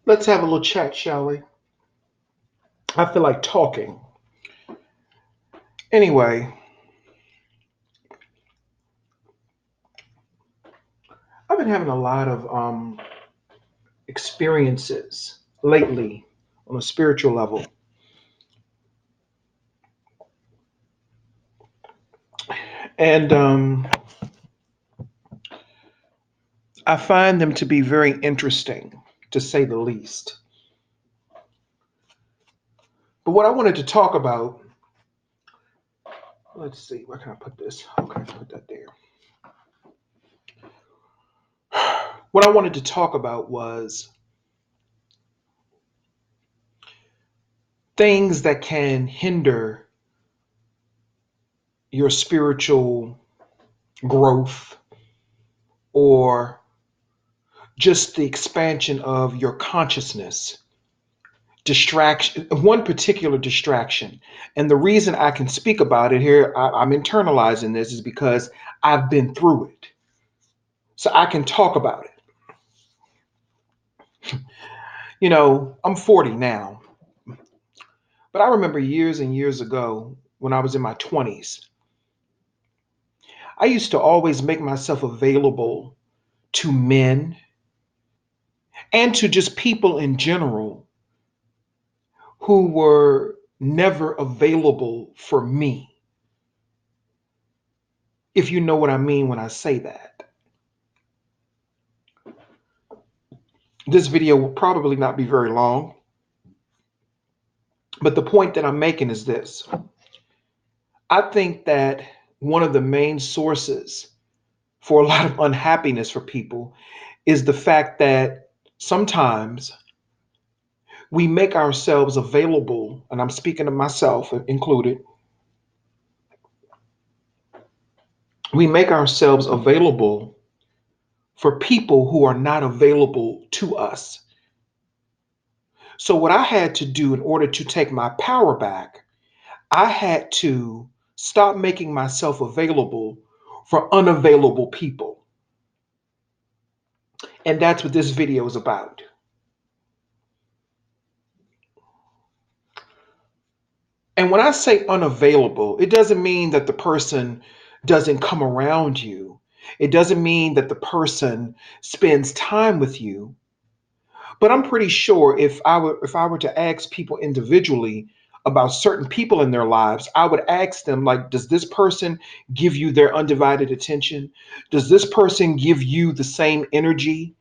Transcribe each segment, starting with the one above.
Let's have a little chat, shall we? I feel like talking. Anyway, I've been having a lot of experiences lately on a spiritual level. And I find them to be very interesting, to say the least. But what I wanted to talk about, let's see, where can I put this? Okay, put that there. What I wanted to talk about was things that can hinder your spiritual growth or just the expansion of your consciousness. Distraction, one particular distraction. And the reason I can speak about it here, I'm internalizing this, is because I've been through it. So I can talk about it. I'm 40 now, but I remember years and years ago when I was in my 20s, I used to always make myself available to men and to just people in general who were never available for me, if you know what I mean when I say that. This video will probably not be very long, but the point that I'm making is this. I think that one of the main sources for a lot of unhappiness for people is the fact that sometimes we make ourselves available, and I'm speaking of myself included, we make ourselves available for people who are not available to us. So, what I had to do in order to take my power back, I had to stop making myself available for unavailable people. And that's what this video is about. And when I say unavailable, it doesn't mean that the person doesn't come around you. It doesn't mean that the person spends time with you. But I'm pretty sure if I were to ask people individually about certain people in their lives, I would ask them, like, does this person give you their undivided attention? Does this person give you the same energy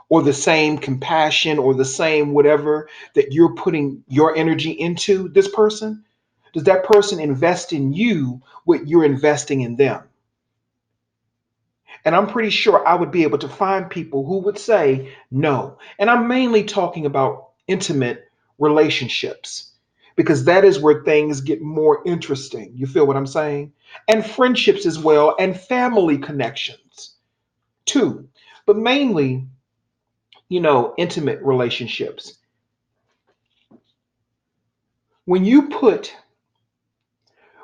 or the same compassion or the same whatever that you're putting your energy into this person? Does that person invest in you what you're investing in them? And I'm pretty sure I would be able to find people who would say no. And I'm mainly talking about intimate relationships because that is where things get more interesting. You feel what I'm saying? And friendships as well, and family connections too. But mainly, intimate relationships. When you put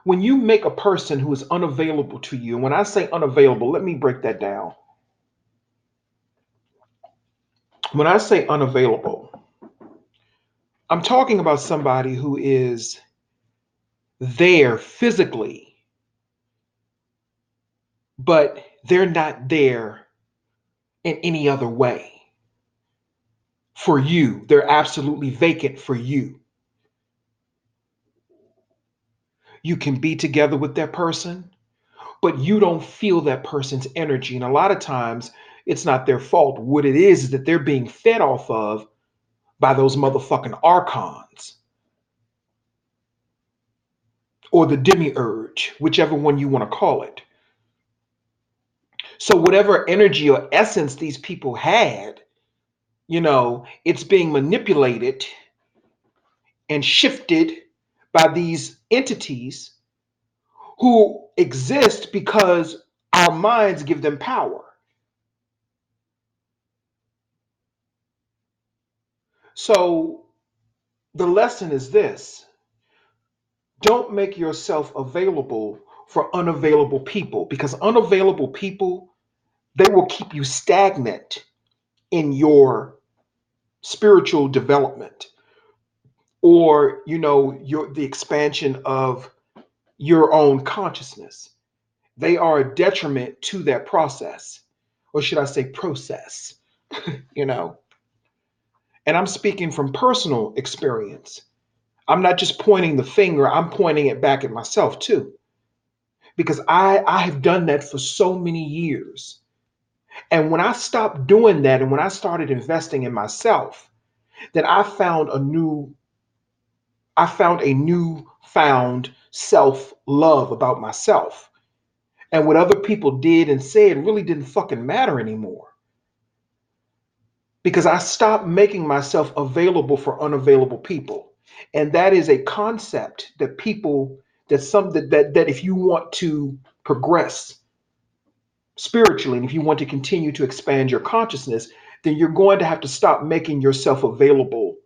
when you make a person who is unavailable to you, and when I say unavailable, let me break that down. When I say unavailable, I'm talking about somebody who is there physically, but they're not there in any other way for you. They're absolutely vacant for you. You can be together with that person, but you don't feel that person's energy. And a lot of times, it's not their fault. What it is that they're being fed off of by those motherfucking archons or the demiurge, whichever one you want to call it. So, whatever energy or essence these people had, it's being manipulated and shifted by these entities who exist because our minds give them power. So, the lesson is this: don't make yourself available for unavailable people, because unavailable people, they will keep you stagnant in your spiritual development, or the expansion of your own consciousness. They are a detriment to that process, or should I say process, you know. And I'm speaking from personal experience. I'm not just pointing the finger, I'm pointing it back at myself too, because I have done that for so many years. And when I stopped doing that and when I started investing in myself, then I found a new found self-love about myself. And what other people did and said really didn't fucking matter anymore, because I stopped making myself available for unavailable people. And that is a concept that people that if you want to progress spiritually, and if you want to continue to expand your consciousness, then you're going to have to stop making yourself available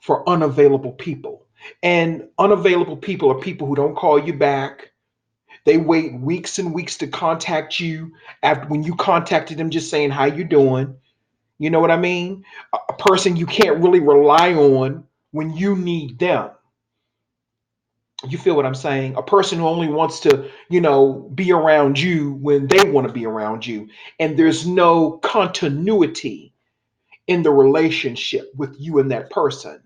for unavailable people. And unavailable people are people who don't call you back. They wait weeks and weeks to contact you after when you contacted them, just saying how you doing. You know what I mean? A person you can't really rely on when you need them. You feel what I'm saying? A person who only wants to, be around you when they want to be around you. And there's no continuity in the relationship with you and that person.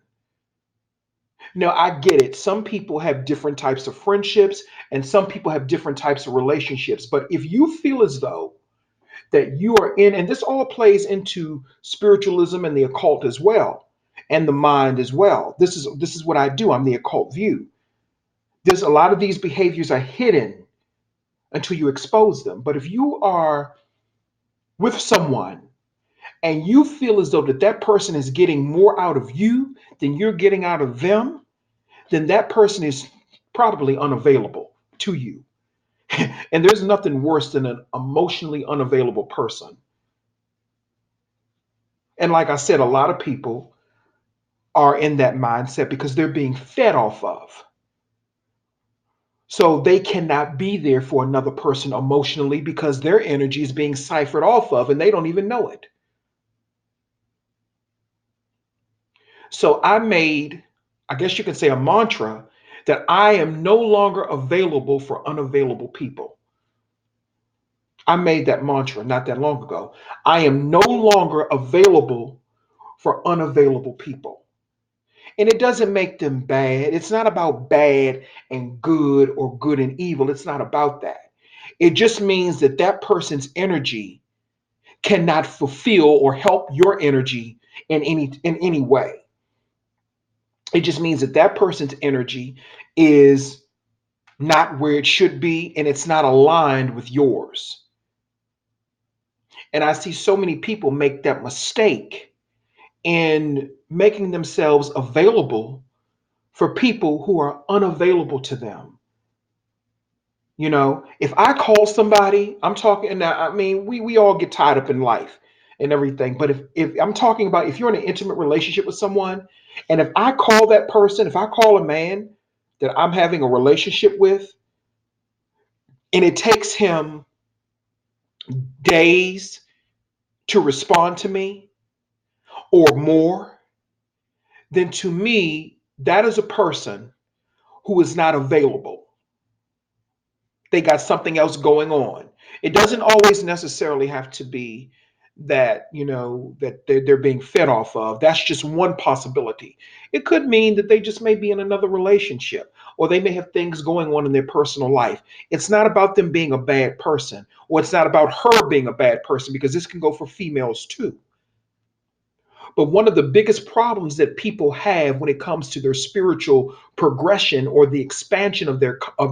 Now, I get it. Some people have different types of friendships and some people have different types of relationships. But if you feel as though that you are in, and this all plays into spiritualism and the occult as well, and the mind as well. This is what I do. I'm the occult view. There's a lot of these behaviors are hidden until you expose them. But if you are with someone and you feel as though that person is getting more out of you than you're getting out of them, then that person is probably unavailable to you. And there's nothing worse than an emotionally unavailable person. And like I said, a lot of people are in that mindset because they're being fed off of. So they cannot be there for another person emotionally because their energy is being ciphered off of and they don't even know it. So I made, I guess you could say, a mantra that I am no longer available for unavailable people. I made that mantra not that long ago. I am no longer available for unavailable people. And it doesn't make them bad. It's not about bad and good or good and evil. It's not about that. It just means that that person's energy cannot fulfill or help your energy in any way. It just means that that person's energy is not where it should be and it's not aligned with yours. And I see so many people make that mistake in making themselves available for people who are unavailable to them. If I call somebody, I'm talking now, I mean, we all get tied up in life and everything. But if I'm talking about if you're in an intimate relationship with someone, and if I call that person, if I call a man that I'm having a relationship with, and it takes him days to respond to me or more, then to me, that is a person who is not available. They got something else going on. It doesn't always necessarily have to be that, that they're being fed off of. That's just one possibility. It could mean that they just may be in another relationship or they may have things going on in their personal life. It's not about them being a bad person, or it's not about her being a bad person, because this can go for females too. But one of the biggest problems that people have when it comes to their spiritual progression or the expansion of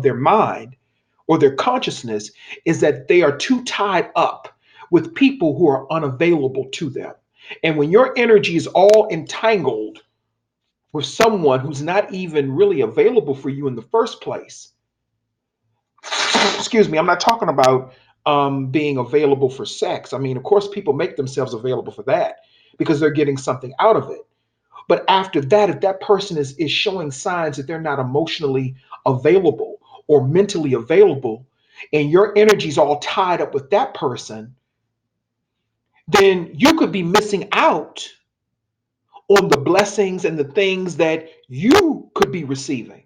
their mind or their consciousness is that they are too tied up with people who are unavailable to them. And when your energy is all entangled with someone who's not even really available for you in the first place, excuse me, I'm not talking about being available for sex. I mean, of course, people make themselves available for that because they're getting something out of it. But after that, if that person is showing signs that they're not emotionally available or mentally available, and your energy's all tied up with that person, then you could be missing out on the blessings and the things that you could be receiving.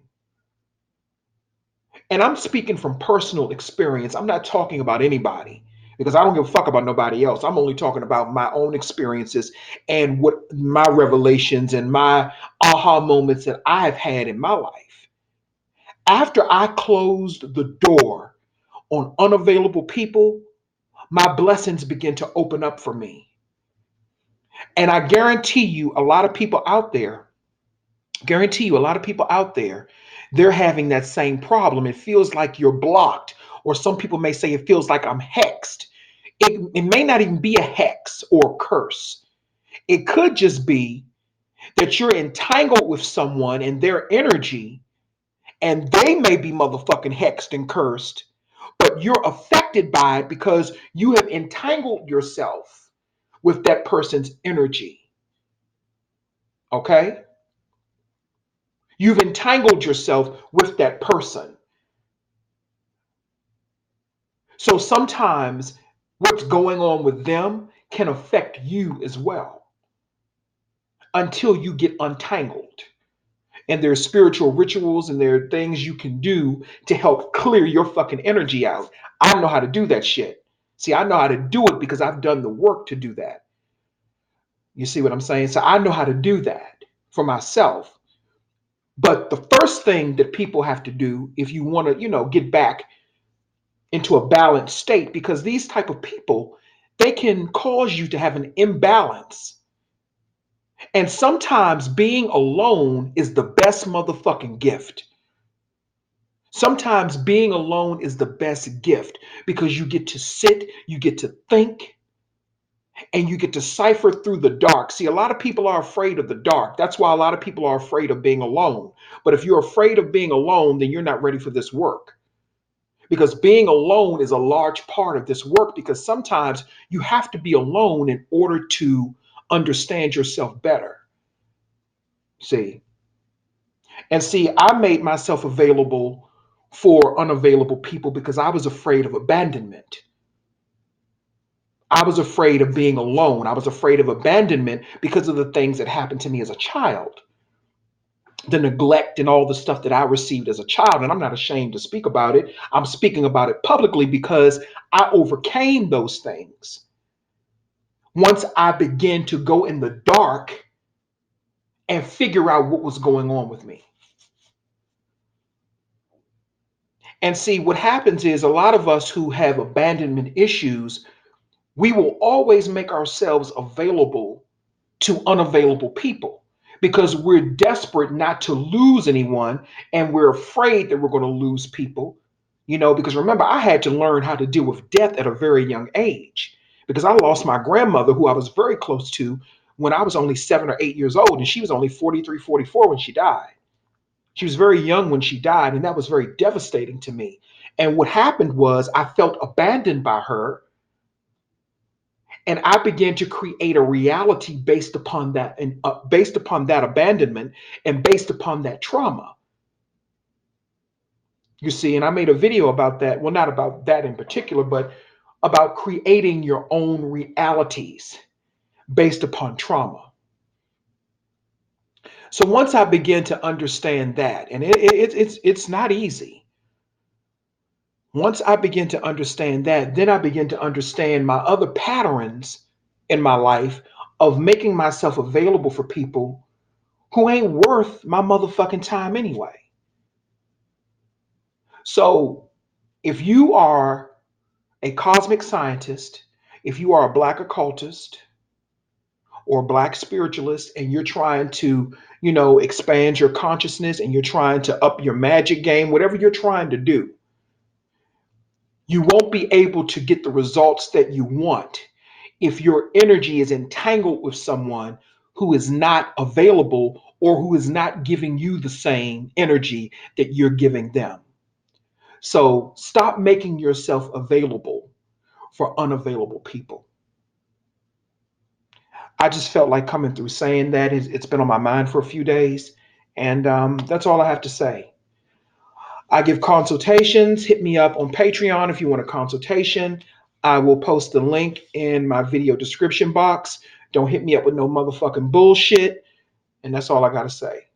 And I'm speaking from personal experience. I'm not talking about anybody because I don't give a fuck about nobody else. I'm only talking about my own experiences and what my revelations and my aha moments that I've had in my life. After I closed the door on unavailable people, my blessings begin to open up for me. And I guarantee you, a lot of people out there, guarantee you, a lot of people out there, they're having that same problem. It feels like you're blocked, or some people may say it feels like I'm hexed. It may not even be a hex or a curse. It could just be that you're entangled with someone and their energy, and they may be motherfucking hexed and cursed, but you're affected by it because you have entangled yourself with that person's energy. Okay? You've entangled yourself with that person. So sometimes what's going on with them can affect you as well until you get untangled. And there's spiritual rituals and there are things you can do to help clear your fucking energy out. I know how to do that shit. See, I know how to do it because I've done the work to do that. You see what I'm saying? So I know how to do that for myself. But the first thing that people have to do if you want to, get back into a balanced state, because these type of people, they can cause you to have an imbalance. And sometimes being alone is the best motherfucking gift. Sometimes being alone is the best gift because you get to sit, you get to think, and you get to cipher through the dark. See, a lot of people are afraid of the dark. That's why a lot of people are afraid of being alone. But if you're afraid of being alone, then you're not ready for this work. Because being alone is a large part of this work because sometimes you have to be alone in order to understand yourself better. See, and see, I made myself available for unavailable people because I was afraid of abandonment. I was afraid of being alone. I was afraid of abandonment because of the things that happened to me as a child, the neglect and all the stuff that I received as a child. And I'm not ashamed to speak about it. I'm speaking about it publicly because I overcame those things. Once I began to go in the dark and figure out what was going on with me. And see, what happens is a lot of us who have abandonment issues, we will always make ourselves available to unavailable people because we're desperate not to lose anyone and we're afraid that we're going to lose people. Because remember, I had to learn how to deal with death at a very young age because I lost my grandmother, who I was very close to, when I was only 7 or 8 years old, and she was only 43, 44 when she died. She was very young when she died, and that was very devastating to me. And what happened was I felt abandoned by her, and I began to create a reality based upon that, and based upon that abandonment and based upon that trauma. You see, and I made a video about that. Well, not about that in particular, but about creating your own realities based upon trauma. So once I began to understand that, and it's not easy. Once I begin to understand that, then I begin to understand my other patterns in my life of making myself available for people who ain't worth my motherfucking time anyway. So if you are a cosmic scientist, if you are a black occultist or black spiritualist and you're trying to, expand your consciousness and you're trying to up your magic game, whatever you're trying to do, you won't be able to get the results that you want if your energy is entangled with someone who is not available or who is not giving you the same energy that you're giving them. So stop making yourself available for unavailable people. I just felt like coming through saying that. It's been on my mind for a few days. And that's all I have to say. I give consultations. Hit me up on Patreon if you want a consultation. I will post the link in my video description box. Don't hit me up with no motherfucking bullshit. And that's all I got to say.